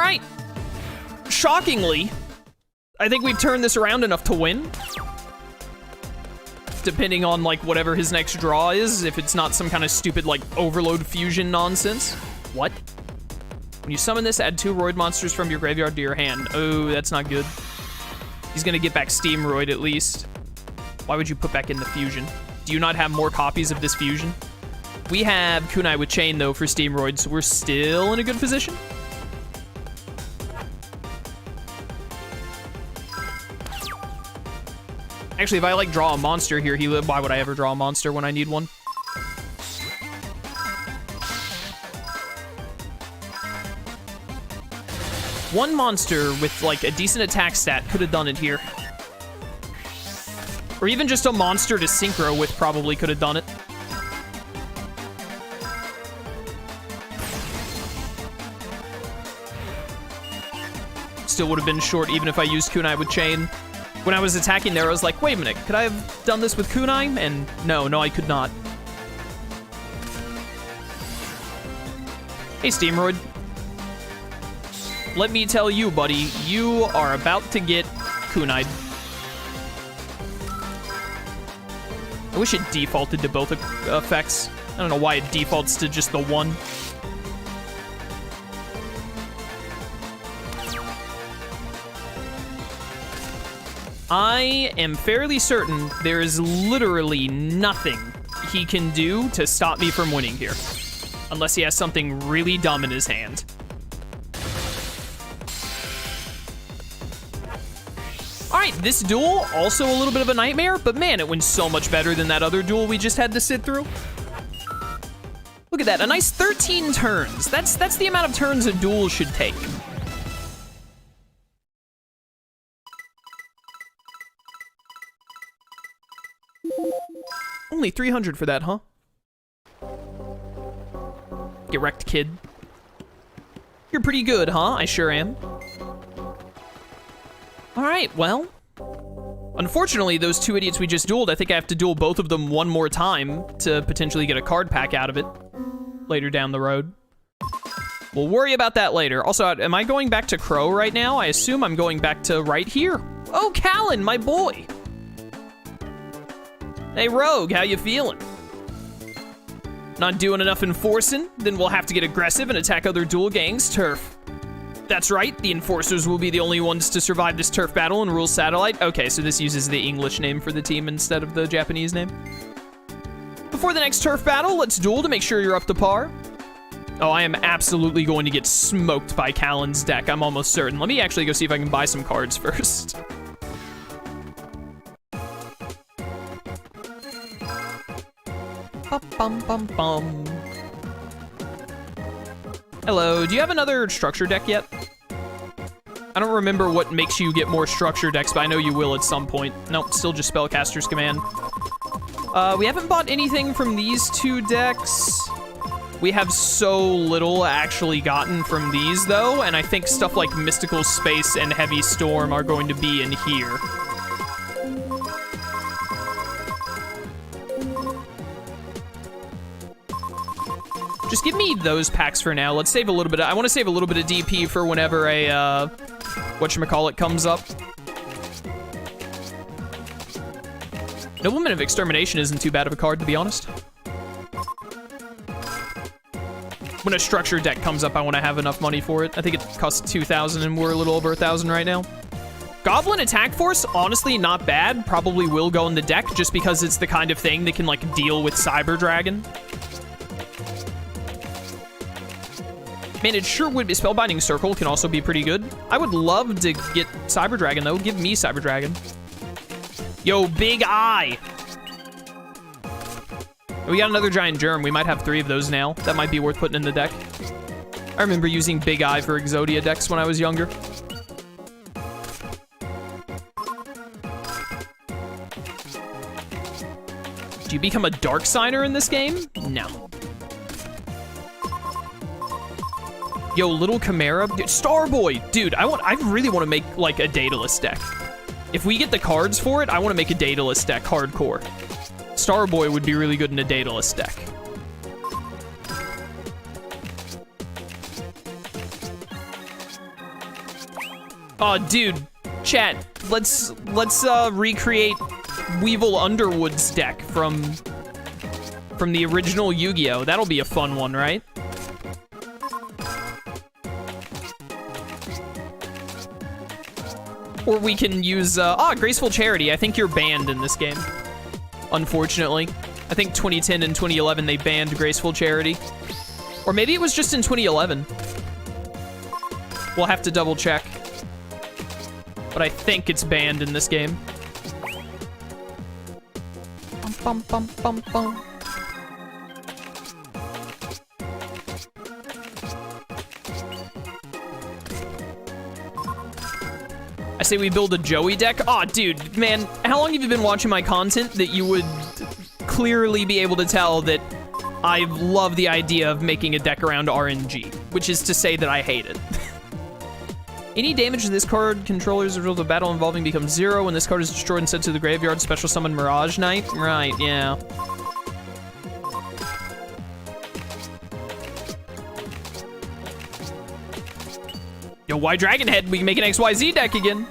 right. Shockingly, I think we've turned this around enough to win. Depending on, like, whatever his next draw is, if it's not some kind of stupid, like, overload fusion nonsense. What? When you summon this, add 2 Roid monsters from your graveyard to your hand. Oh, that's not good. He's gonna get back Steam Roid at least. Why would you put back in the fusion? Do you not have more copies of this fusion? We have Kunai with Chain, though, for Steam Roid, so we're still in a good position. Actually, if I, like, draw a monster here, why would I ever draw a monster when I need one? One monster with, like, a decent attack stat could have done it here. Or even just a monster to synchro with probably could have done it. Still would have been short even if I used Kunai with Chain. When I was attacking there, I was like, wait a minute, could I have done this with Kunai? And no, I could not. Hey, Steamroid. Let me tell you, buddy, you are about to get Kunai'd. I wish it defaulted to both effects. I don't know why it defaults to just the one. I am fairly certain there is literally nothing he can do to stop me from winning here. Unless he has something really dumb in his hand. Alright, this duel, also a little bit of a nightmare, but man, it went so much better than that other duel we just had to sit through. Look at that, a nice 13 turns. That's the amount of turns a duel should take. Only 300 for that, huh? Get wrecked, kid. You're pretty good, huh? I sure am. Alright, well. Unfortunately, those 2 idiots we just dueled, I think I have to duel both of them one more time to potentially get a card pack out of it later down the road. We'll worry about that later. Also, am I going back to Crow right now? I assume I'm going back to right here. Oh, Kalin, my boy. Hey, Rogue, how you feeling? Not doing enough enforcing? Then we'll have to get aggressive and attack other dual gangs' turf. That's right, the enforcers will be the only ones to survive this turf battle and rule Satellite. Okay, so this uses the English name for the team instead of the Japanese name. Before the next turf battle, let's duel to make sure you're up to par. Oh, I am absolutely going to get smoked by Kalen's deck, I'm almost certain. Let me actually go see if I can buy some cards first. Bum. Hello, do you have another structure deck yet? I don't remember what makes you get more structure decks, but I know you will at some point. Nope, still just Spellcaster's Command. We haven't bought anything from these 2 decks. We have so little actually gotten from these, though, and I think stuff like Mystical Space and Heavy Storm are going to be in here. Just give me those packs for now. Let's save a little bit. I want to save a little bit of DP for whenever a, whatchamacallit comes up. Nobleman of Extermination isn't too bad of a card, to be honest. When a structure deck comes up, I want to have enough money for it. I think it costs 2,000 and we're a little over 1,000 right now. Goblin Attack Force, honestly, not bad. Probably will go in the deck just because it's the kind of thing that can, like, deal with Cyber Dragon. Man, it sure would be. Spellbinding Circle can also be pretty good. I would love to get Cyber Dragon, though. Give me Cyber Dragon. Yo, Big Eye. We got another Giant Germ. We might have 3 of those now. That might be worth putting in the deck. I remember using Big Eye for Exodia decks when I was younger. Do you become a Dark Signer in this game? No. Yo, Little Chimera, Starboy, dude. I really want to make like a Daedalus deck. If we get the cards for it, I want to make a Daedalus deck hardcore. Starboy would be really good in a Daedalus deck. Oh, dude, chat. Let's recreate Weevil Underwood's deck from the original Yu-Gi-Oh. That'll be a fun one, right? Or we can use Graceful Charity. I think you're banned in this game, unfortunately. I think 2010 and 2011 they banned Graceful Charity, or maybe it was just in 2011. We'll have to double check. But I think it's banned in this game. Bum, bum, bum, bum, bum. I say we build a Joey deck. Aw, dude, man, how long have you been watching my content that you would clearly be able to tell that I love the idea of making a deck around RNG, which is to say that I hate it. Any damage to this card controller as a result of battle involving becomes 0 when this card is destroyed and sent to the graveyard. Special summon Mirage Knight. Right, yeah. Yo, why Dragon Head? We can make an XYZ deck again.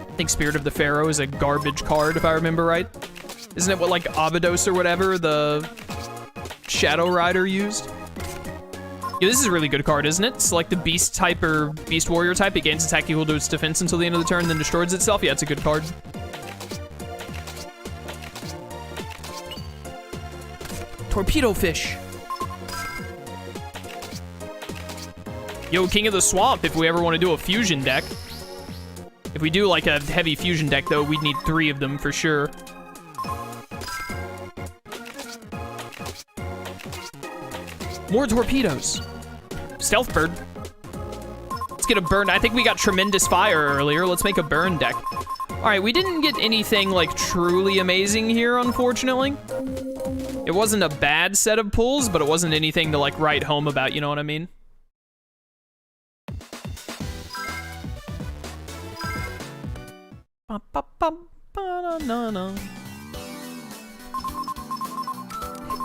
I think Spirit of the Pharaoh is a garbage card, if I remember right. Isn't it what, like, Abydos or whatever, the Shadow Rider used? Yeah, this is a really good card, isn't it? Select the Beast type or Beast Warrior type. It gains attack equal to its defense until the end of the turn, then destroys itself. Yeah, it's a good card. Torpedo Fish. Yo, King of the Swamp, if we ever want to do a fusion deck. If we do like a heavy fusion deck, though, we'd need 3 of them for sure. More torpedoes. Stealth Bird. Let's get a burn. I think we got Tremendous Fire earlier. Let's make a burn deck. All right, we didn't get anything like truly amazing here, unfortunately. It wasn't a bad set of pulls, but it wasn't anything to like write home about, you know what I mean?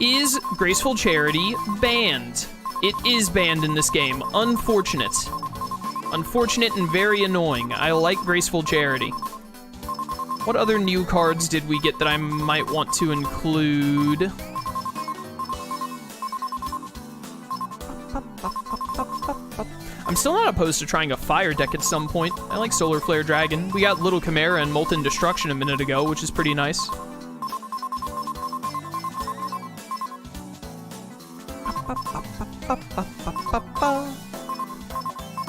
Is Graceful Charity banned? It is banned in this game. Unfortunate. Unfortunate and very annoying. I like Graceful Charity. What other new cards did we get that I might want to include? I'm still not opposed to trying a fire deck at some point. I like Solar Flare Dragon. We got Little Chimera and Molten Destruction a minute ago, which is pretty nice.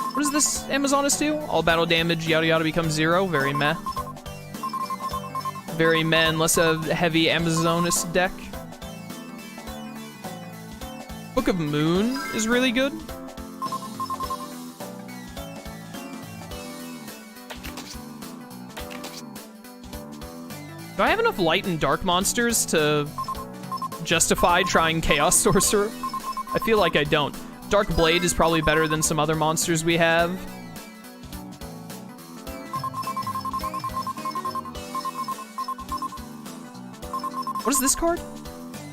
What does this Amazoness do? All battle damage, yada yada, becomes 0. Very meh. Very meh, unless a heavy Amazoness deck. Book of Moon is really good. Do I have enough light and dark monsters to justify trying Chaos Sorcerer? I feel like I don't. Dark Blade is probably better than some other monsters we have. What is this card?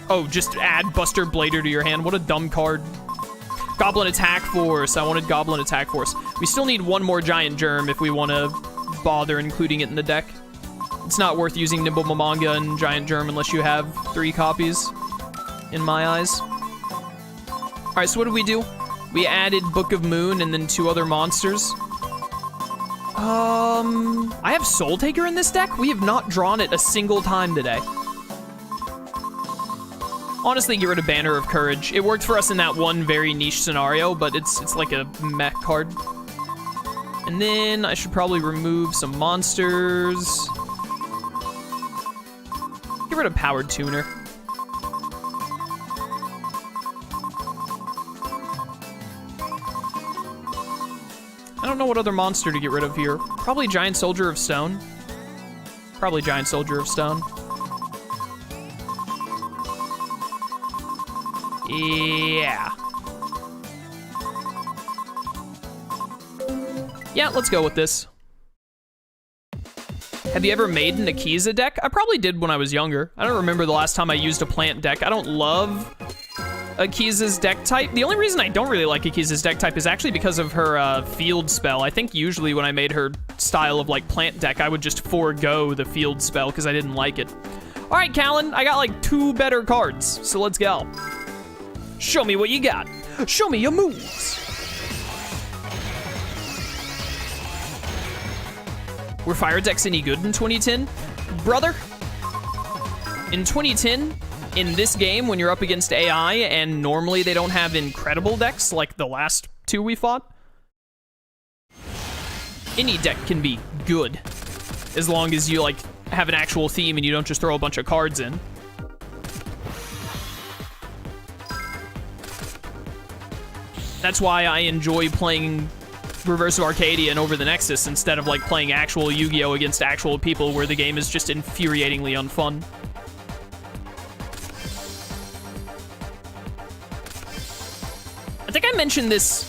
Oh, just add Buster Blader to your hand. What a dumb card. Goblin Attack Force. I wanted Goblin Attack Force. We still need one more Giant Germ if we want to bother including it in the deck. It's not worth using Nimble Mamanga and Giant Germ unless you have 3 copies, in my eyes. Alright, so what did we do? We added Book of Moon and then 2 other monsters. I have Soul Taker in this deck? We have not drawn it a single time today. Honestly, get rid of Banner of Courage. It worked for us in that one very niche scenario, but it's like a mech card. And then I should probably remove some monsters. Get rid of Powered Tuner. I don't know what other monster to get rid of here. Probably Giant Soldier of Stone. Probably Giant Soldier of Stone. Yeah. Yeah, let's go with this. Have you ever made an Akiza deck? I probably did when I was younger. I don't remember the last time I used a plant deck. I don't love Akiza's deck type. The only reason I don't really like Akiza's deck type is actually because of her field spell. I think usually when I made her style of like plant deck, I would just forego the field spell because I didn't like it. All right, Kalin, I got like 2 better cards, so let's go. Show me what you got. Show me your moves. Were fire decks any good in 2010? Brother, in 2010, in this game, when you're up against AI and normally they don't have incredible decks like the last 2 we fought, any deck can be good as long as you like have an actual theme and you don't just throw a bunch of cards in. That's why I enjoy playing Reverse of Arcadia and Over the Nexus instead of like playing actual Yu-Gi-Oh! Against actual people where the game is just infuriatingly unfun. I think I mentioned this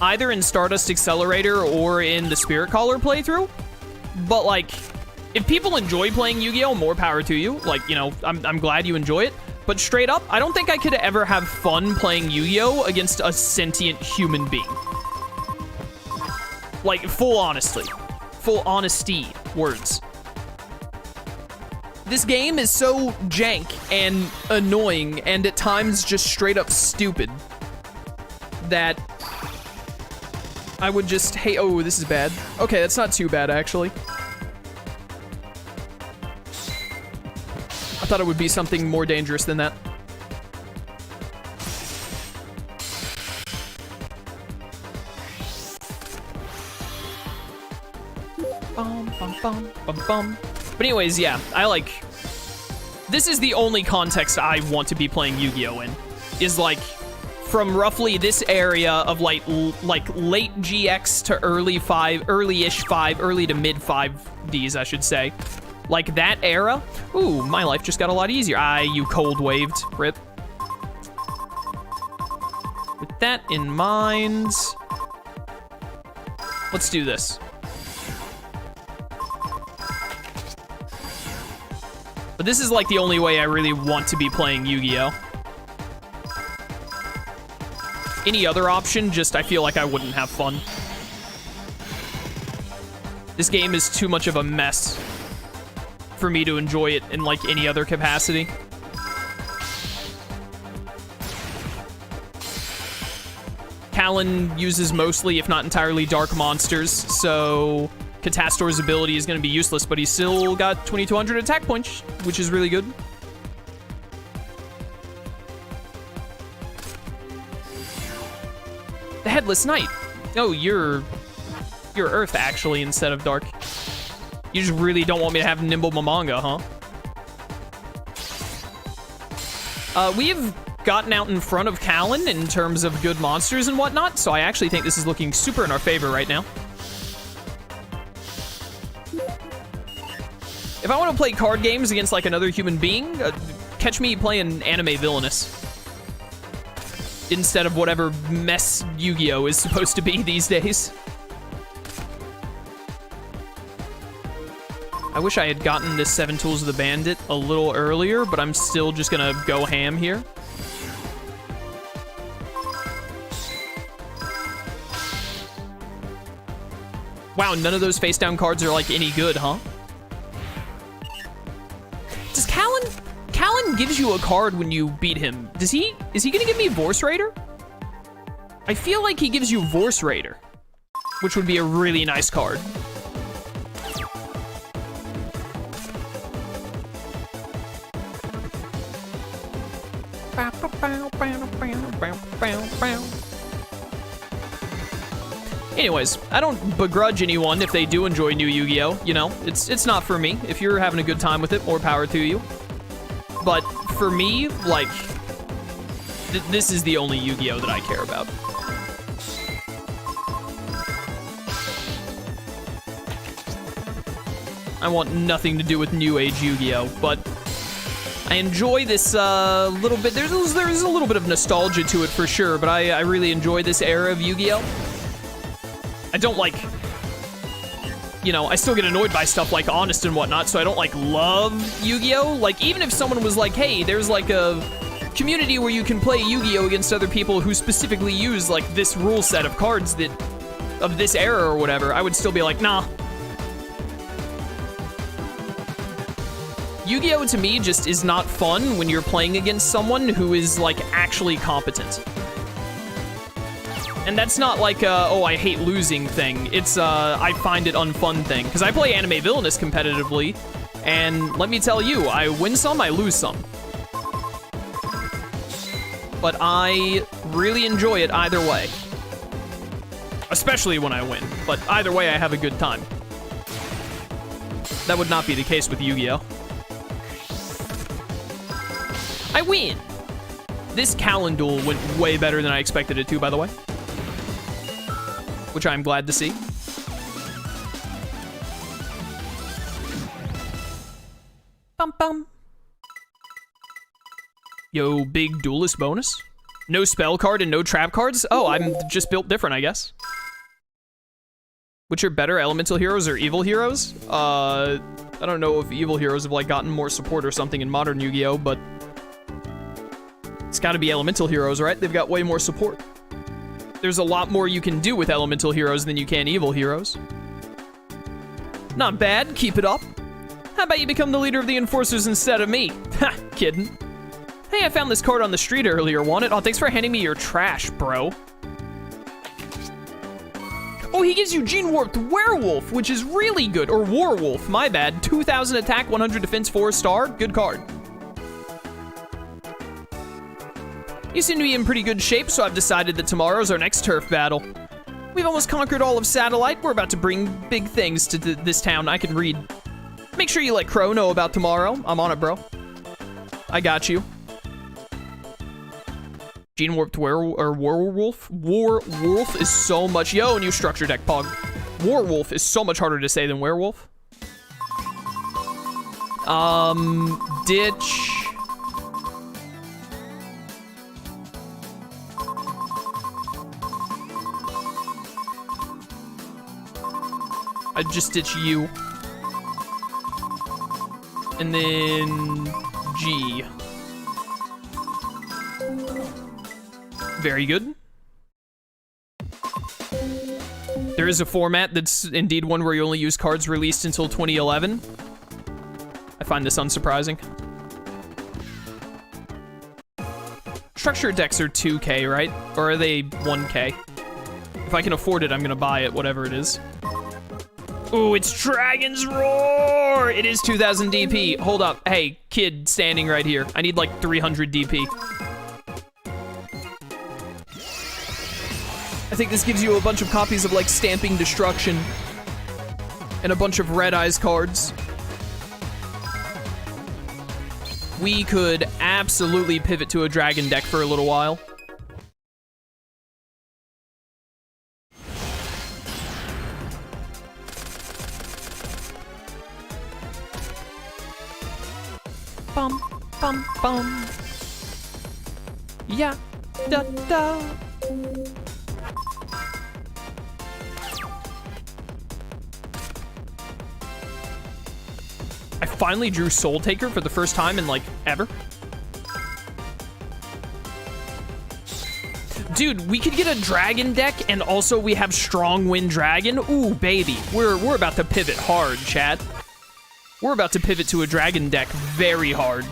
either in Stardust Accelerator or in the Spirit Caller playthrough, but like, if people enjoy playing Yu-Gi-Oh! More power to you. Like, you know, I'm glad you enjoy it. But straight up, I don't think I could ever have fun playing Yu-Gi-Oh! Against a sentient human being. Like, full honesty. Full honesty words. This game is so jank and annoying and at times just straight up stupid that I would just hate. Oh, this is bad. Okay, that's not too bad, actually. I thought it would be something more dangerous than that. Bum, bum, bum, bum, bum. But anyways, yeah, I like... This is the only context I want to be playing Yu-Gi-Oh! In. Is like, from roughly this area of like late GX to early-ish 5, early to mid 5Ds, I should say. Like that era. Ooh, my life just got a lot easier. You cold waved. Rip. With that in mind, let's do this. But this is like the only way I really want to be playing Yu-Gi-Oh! Any other option, just I feel like I wouldn't have fun. This game is too much of a mess for me to enjoy it in like any other capacity. Kalen uses mostly, if not entirely, dark monsters, so Catastor's ability is going to be useless, but he's still got 2200 attack points, which is really good. The Headless Knight. Oh, you're Earth, actually, instead of Dark. You just really don't want me to have Nimble Mamanga, huh? We've gotten out in front of Kalin in terms of good monsters and whatnot, so I actually think this is looking super in our favor right now. If I want to play card games against like another human being, catch me playing Anime Villainous instead of whatever mess Yu-Gi-Oh! Is supposed to be these days. I wish I had gotten this 7 Tools of the Bandit a little earlier, but I'm still just gonna go ham here. Wow, none of those face-down cards are like any good, huh? Does Kalin gives you a card when you beat him. Is he gonna give me Vorse Raider? I feel like he gives you Vorse Raider, which would be a really nice card. Anyways, I don't begrudge anyone if they do enjoy new Yu-Gi-Oh! You know, it's not for me. If you're having a good time with it, more power to you. But for me, like, this is the only Yu-Gi-Oh! That I care about. I want nothing to do with New Age Yu-Gi-Oh! But I enjoy this little bit. There's a little bit of nostalgia to it for sure, but I really enjoy this era of Yu-Gi-Oh! I don't like, you know, I still get annoyed by stuff like Honest and whatnot, so I don't like love Yu-Gi-Oh! Like, even if someone was like, hey, there's like a community where you can play Yu-Gi-Oh! Against other people who specifically use, like, this rule set of cards that, of this era or whatever, I would still be like, nah. Yu-Gi-Oh! To me just is not fun when you're playing against someone who is, like, actually competent. And that's not like a, oh, I hate losing thing. It's I find it unfun thing. Because I play Anime Villainous competitively, and let me tell you, I win some, I lose some. But I really enjoy it either way. Especially when I win, but either way I have a good time. That would not be the case with Yu-Gi-Oh! I win! This Kalin duel went way better than I expected it to, by the way. Which I'm glad to see. Bum bum. Yo, big duelist bonus. No spell card and no trap cards? Oh, I'm just built different, I guess. Which are better, elemental heroes or evil heroes? I don't know if evil heroes have like gotten more support or something in modern Yu-Gi-Oh, but it's gotta be elemental heroes, right? They've got way more support. There's a lot more you can do with elemental heroes than you can evil heroes. Not bad, keep it up. How about you become the leader of the enforcers instead of me? Ha, kidding. Hey, I found this card on the street earlier, want it? Oh, thanks for handing me your trash, bro. Oh, he gives you Gene Warped Werewolf, which is really good. Or Warwolf, my bad. 2,000 attack, 100 defense, 4-star. Good card. You seem to be in pretty good shape, so I've decided that tomorrow's our next turf battle. We've almost conquered all of Satellite. We're about to bring big things to this town. I can read. Make sure you let Crow know about tomorrow. I'm on it, bro. I got you. Gene Warped Warwolf? Warwolf is so much... Yo, new structure deck, Pog. Warwolf is so much harder to say than Werewolf. Ditch... I'd just ditch you. And then... G. Very good. There is a format that's indeed one where you only use cards released until 2011. I find this unsurprising. Structure decks are 2K, right? Or are they 1K? If I can afford it, I'm gonna buy it, whatever it is. Ooh, it's Dragon's Roar! It is 2000 DP. Hold up. Hey, kid standing right here. I need like 300 DP. I think this gives you a bunch of copies of like Stamping Destruction and a bunch of Red Eyes cards. We could absolutely pivot to a dragon deck for a little while. Bum, bum, bum. Yeah, da, da. I finally drew Soul Taker for the first time in, like, ever. Dude, we could get a dragon deck, and also we have Strong Wind Dragon. Ooh, baby. We're about to pivot hard, chat. We're about to pivot to a dragon deck very hard.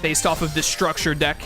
Based off of this structure deck.